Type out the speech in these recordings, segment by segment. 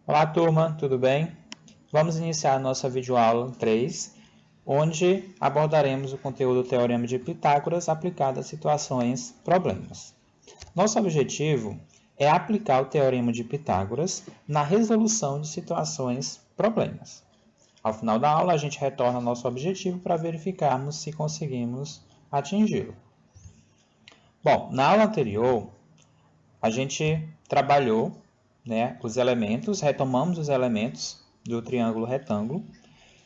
Olá, turma, tudo bem? Vamos iniciar a nossa videoaula 3, onde abordaremos o conteúdo do Teorema de Pitágoras aplicado a situações problemas. Nosso objetivo é aplicar o Teorema de Pitágoras na resolução de situações problemas. Ao final da aula, a gente retorna ao nosso objetivo para verificarmos se conseguimos atingi-lo. Bom, na aula anterior, a gente trabalhou os elementos, retomamos os elementos do triângulo retângulo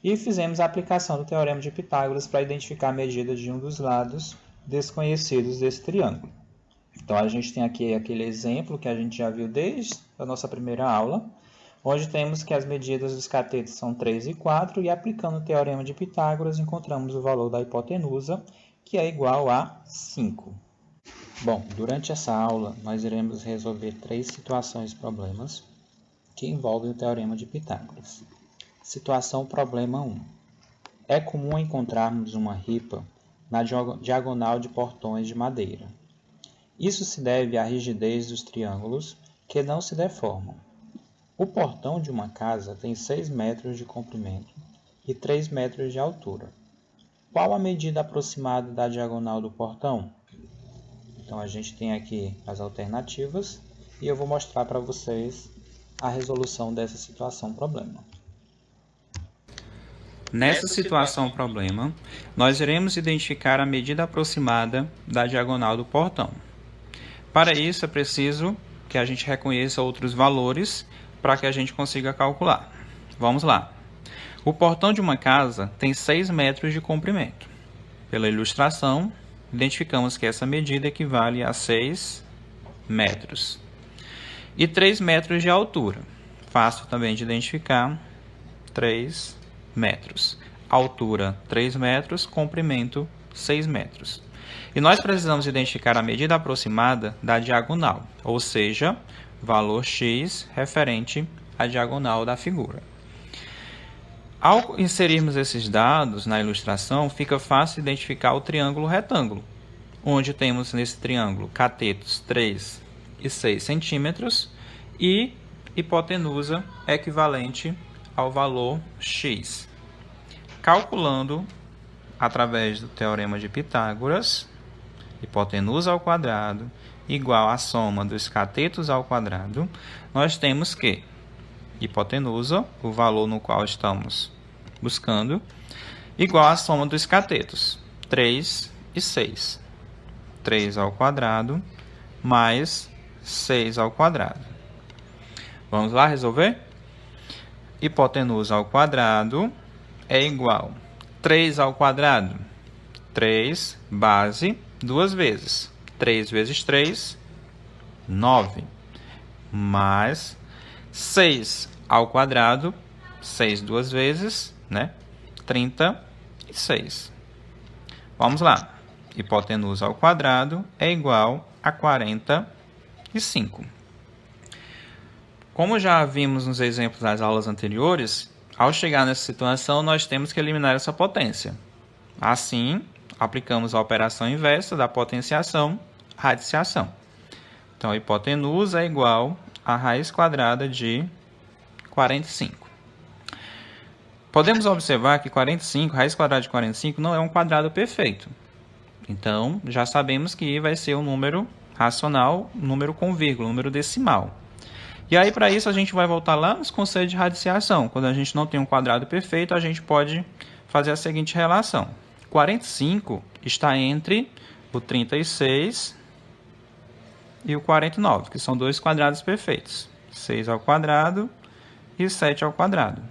e fizemos a aplicação do Teorema de Pitágoras para identificar a medida de um dos lados desconhecidos desse triângulo. Então, a gente tem aqui aquele exemplo que a gente já viu desde a nossa primeira aula, onde temos que as medidas dos catetos são 3 e 4, e aplicando o Teorema de Pitágoras, encontramos o valor da hipotenusa, que é igual a 5. Bom, durante essa aula, nós iremos resolver 3 situações problemas que envolvem o Teorema de Pitágoras. Situação problema 1. É comum encontrarmos uma ripa na diagonal de portões de madeira. Isso se deve à rigidez dos triângulos que não se deformam. O portão de uma casa tem 6 metros de comprimento e 3 metros de altura. Qual a medida aproximada da diagonal do portão? Então, a gente tem aqui as alternativas e eu vou mostrar para vocês a resolução dessa situação problema. Nessa situação problema, nós iremos identificar a medida aproximada da diagonal do portão. Para isso, é preciso que a gente reconheça outros valores para que a gente consiga calcular. Vamos lá. O portão de uma casa tem 6 metros de comprimento. Pela ilustração, identificamos que essa medida equivale a 6 metros. E 3 metros de altura. Fácil também de identificar, 3 metros. Altura 3 metros, comprimento 6 metros. E nós precisamos identificar a medida aproximada da diagonal, ou seja, valor x referente à diagonal da figura. Ao inserirmos esses dados na ilustração, fica fácil identificar o triângulo retângulo, onde temos nesse triângulo catetos 3 e 6 centímetros e hipotenusa equivalente ao valor x. Calculando através do Teorema de Pitágoras, hipotenusa ao quadrado igual à soma dos catetos ao quadrado, nós temos que hipotenusa, o valor no qual estamos buscando, igual à soma dos catetos, 3 e 6. 3 ao quadrado mais 6 ao quadrado. Vamos lá resolver? Hipotenusa ao quadrado é igual a 3 ao quadrado. 3, base, 2 vezes. 3 vezes 3, 9. Mais 6 ao quadrado, 6 duas vezes, 36. Vamos lá. Hipotenusa ao quadrado é igual a 45. Como já vimos nos exemplos das aulas anteriores, ao chegar nessa situação, nós temos que eliminar essa potência. Assim, aplicamos a operação inversa da potenciação, radiciação. Então, a hipotenusa é igual a raiz quadrada de 45. Podemos observar que 45, raiz quadrada de 45, não é um quadrado perfeito. Então, já sabemos que vai ser um número racional, número com vírgula, número decimal. E aí, para isso, a gente vai voltar lá nos conceitos de radiciação. Quando a gente não tem um quadrado perfeito, a gente pode fazer a seguinte relação. 45 está entre o 36 e o 49, que são dois quadrados perfeitos. 6 ao quadrado e 7 ao quadrado.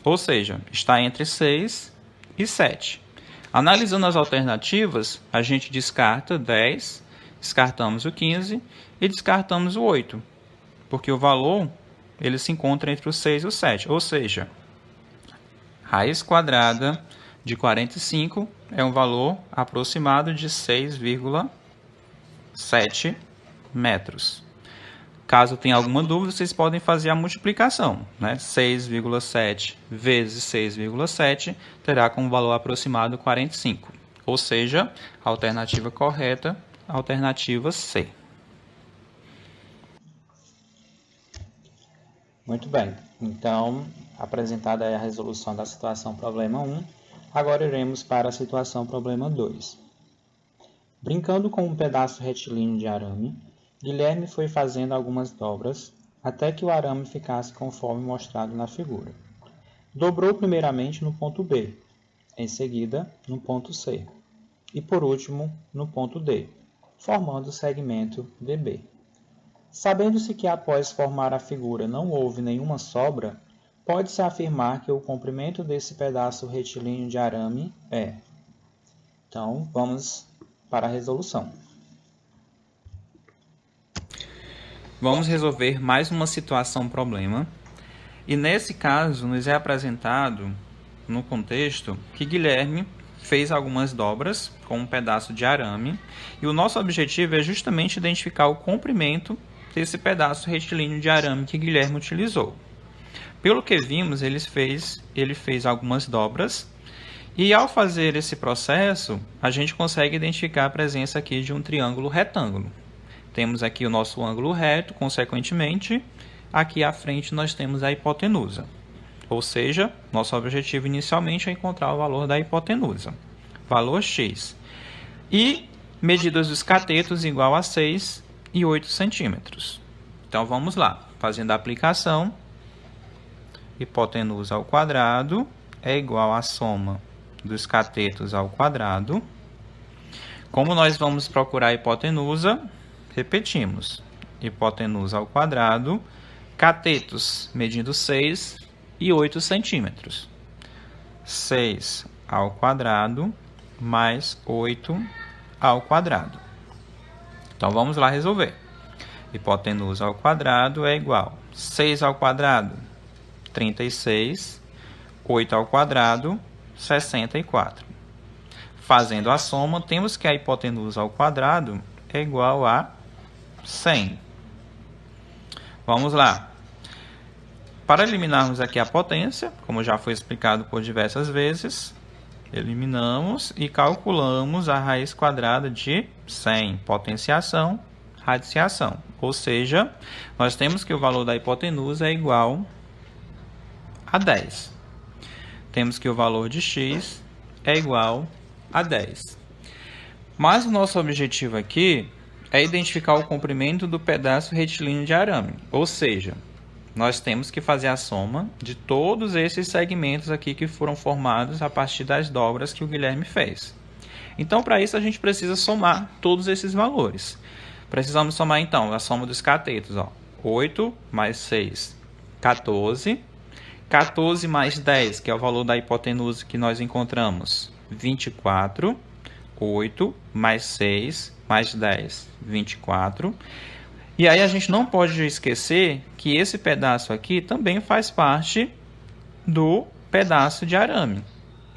Ou seja, está entre 6 e 7. Analisando as alternativas, a gente descarta 10, descartamos o 15 e descartamos o 8. Porque o valor ele se encontra entre o 6 e o 7. Ou seja, raiz quadrada de 45 é um valor aproximado de 6,7 metros. Caso tenha alguma dúvida, vocês podem fazer a multiplicação. 6,7 vezes 6,7 terá como valor aproximado 45. Ou seja, a alternativa correta, a alternativa C. Muito bem. Então, apresentada a resolução da situação problema 1, agora iremos para a situação problema 2. Brincando com um pedaço retilíneo de arame, Guilherme foi fazendo algumas dobras até que o arame ficasse conforme mostrado na figura. Dobrou primeiramente no ponto B, em seguida no ponto C e por último no ponto D, formando o segmento DB. Sabendo-se que após formar a figura não houve nenhuma sobra, pode-se afirmar que o comprimento desse pedaço retilíneo de arame é. Então, vamos para a resolução. Vamos resolver mais uma situação problema. E nesse caso, nos é apresentado, no contexto, que Guilherme fez algumas dobras com um pedaço de arame. E o nosso objetivo é justamente identificar o comprimento desse pedaço retilíneo de arame que Guilherme utilizou. Pelo que vimos, ele fez algumas dobras. E ao fazer esse processo, a gente consegue identificar a presença aqui de um triângulo retângulo. Temos aqui o nosso ângulo reto, consequentemente, aqui à frente nós temos a hipotenusa. Ou seja, nosso objetivo inicialmente é encontrar o valor da hipotenusa, valor x. E medidas dos catetos igual a 6 e 8 centímetros. Então vamos lá, fazendo a aplicação, hipotenusa ao quadrado é igual à soma dos catetos ao quadrado. Como nós vamos procurar a hipotenusa, repetimos, hipotenusa ao quadrado, catetos medindo 6 e 8 centímetros. 6 ao quadrado mais 8 ao quadrado. Então vamos lá resolver. Hipotenusa ao quadrado é igual a 6 ao quadrado, 36, 8 ao quadrado, 64. Fazendo a soma, temos que a hipotenusa ao quadrado é igual a 100. Vamos lá. Para eliminarmos aqui a potência, como já foi explicado por diversas vezes, eliminamos e calculamos a raiz quadrada de 100. Potenciação, radiciação. Ou seja, nós temos que o valor da hipotenusa é igual a 10. Temos que o valor de x é igual a 10. Mas o nosso objetivo aqui é identificar o comprimento do pedaço retilíneo de arame. Ou seja, nós temos que fazer a soma de todos esses segmentos aqui que foram formados a partir das dobras que o Guilherme fez. Então, para isso, a gente precisa somar todos esses valores. Precisamos somar, então, a soma dos catetos. 8 mais 6, 14. 14 mais 10, que é o valor da hipotenusa que nós encontramos, 24. 8 mais 6 mais 10, 24. E aí a gente não pode esquecer que esse pedaço aqui também faz parte do pedaço de arame.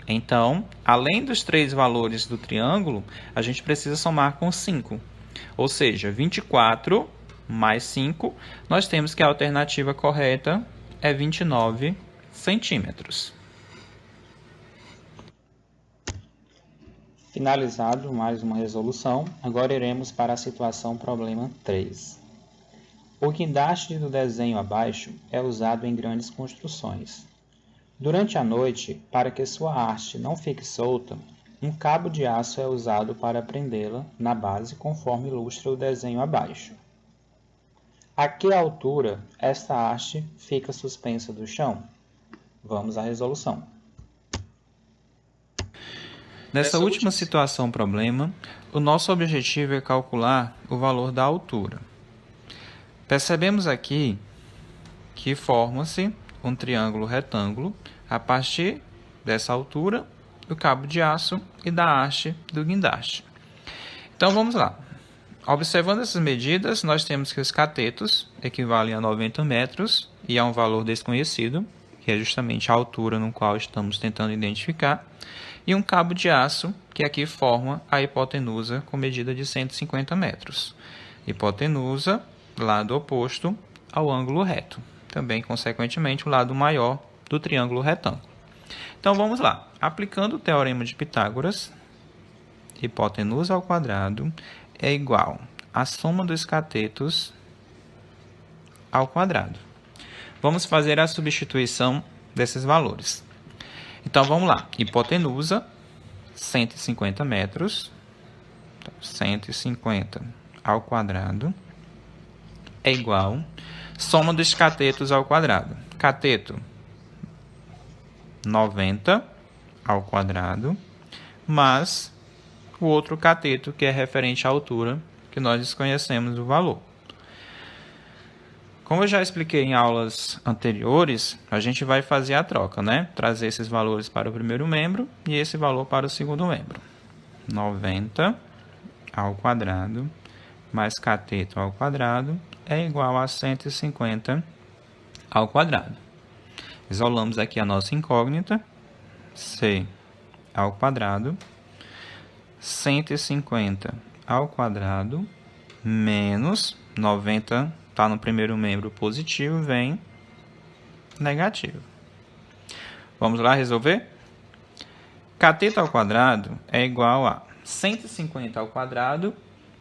Então, além dos 3 valores do triângulo, a gente precisa somar com 5. Ou seja, 24 mais 5, nós temos que a alternativa correta é 29 centímetros. Finalizado mais uma resolução, agora iremos para a situação problema 3. O guindaste do desenho abaixo é usado em grandes construções. Durante a noite, para que sua haste não fique solta, um cabo de aço é usado para prendê-la na base conforme ilustra o desenho abaixo. A que altura esta haste fica suspensa do chão? Vamos à resolução. Nessa última situação problema, o nosso objetivo é calcular o valor da altura. Percebemos aqui que forma-se um triângulo retângulo a partir dessa altura, do cabo de aço e da haste do guindaste. Então vamos lá. Observando essas medidas, nós temos que os catetos equivalem a 90 metros e a um valor desconhecido, que é justamente a altura no qual estamos tentando identificar, e um cabo de aço, que aqui forma a hipotenusa com medida de 150 metros. Hipotenusa, lado oposto ao ângulo reto. Também, consequentemente, o lado maior do triângulo retângulo. Então, vamos lá. Aplicando o teorema de Pitágoras, hipotenusa ao quadrado é igual à soma dos catetos ao quadrado. vamos fazer a substituição desses valores. Então, vamos lá. Hipotenusa, 150 metros. 150 ao quadrado é igual soma dos catetos ao quadrado. Cateto 90 ao quadrado, mais o outro cateto que é referente à altura, que nós desconhecemos o valor. Como eu já expliquei em aulas anteriores, a gente vai fazer a troca, né? Trazer esses valores para o primeiro membro e esse valor para o segundo membro. 90 ao quadrado mais cateto ao quadrado é igual a 150 ao quadrado. Isolamos aqui a nossa incógnita, c ao quadrado, 150 ao quadrado, menos 90, está no primeiro membro positivo, vem negativo. Vamos lá resolver? Cateto ao quadrado é igual a 150 ao quadrado,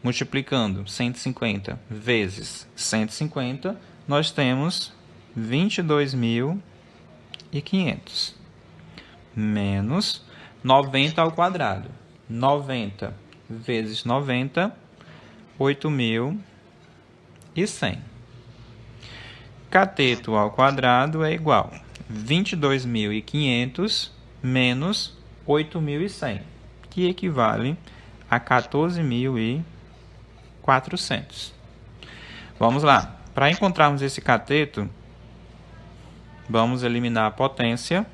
multiplicando 150 vezes 150, nós temos 22.500, menos 90 ao quadrado. 90 vezes 90, 8.100. Cateto ao quadrado é igual a 22.500 menos 8.100, que equivale a 14.400. Vamos lá. Para encontrarmos esse cateto, vamos eliminar a potência,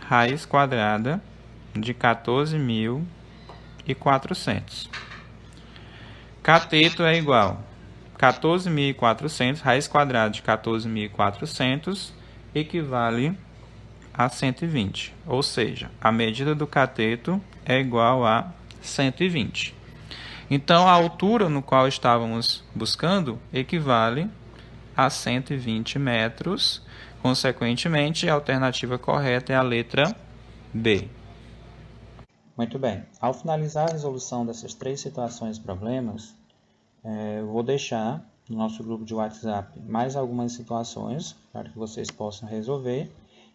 raiz quadrada de 14.400. Cateto é igual a 14.400, raiz quadrada de 14.400, equivale a 120, ou seja, a medida do cateto é igual a 120. Então, a altura no qual estávamos buscando equivale a 120 metros. Consequentemente, a alternativa correta é a letra B. Muito bem. Ao finalizar a resolução dessas três situações e problemas, eu vou deixar no nosso grupo de WhatsApp mais algumas situações para que vocês possam resolver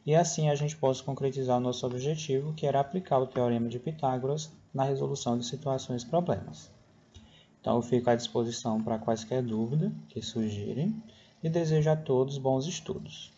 e assim a gente possa concretizar o nosso objetivo, que era aplicar o Teorema de Pitágoras na resolução de situações e problemas. Então, eu fico à disposição para quaisquer dúvidas que surgirem e desejo a todos bons estudos.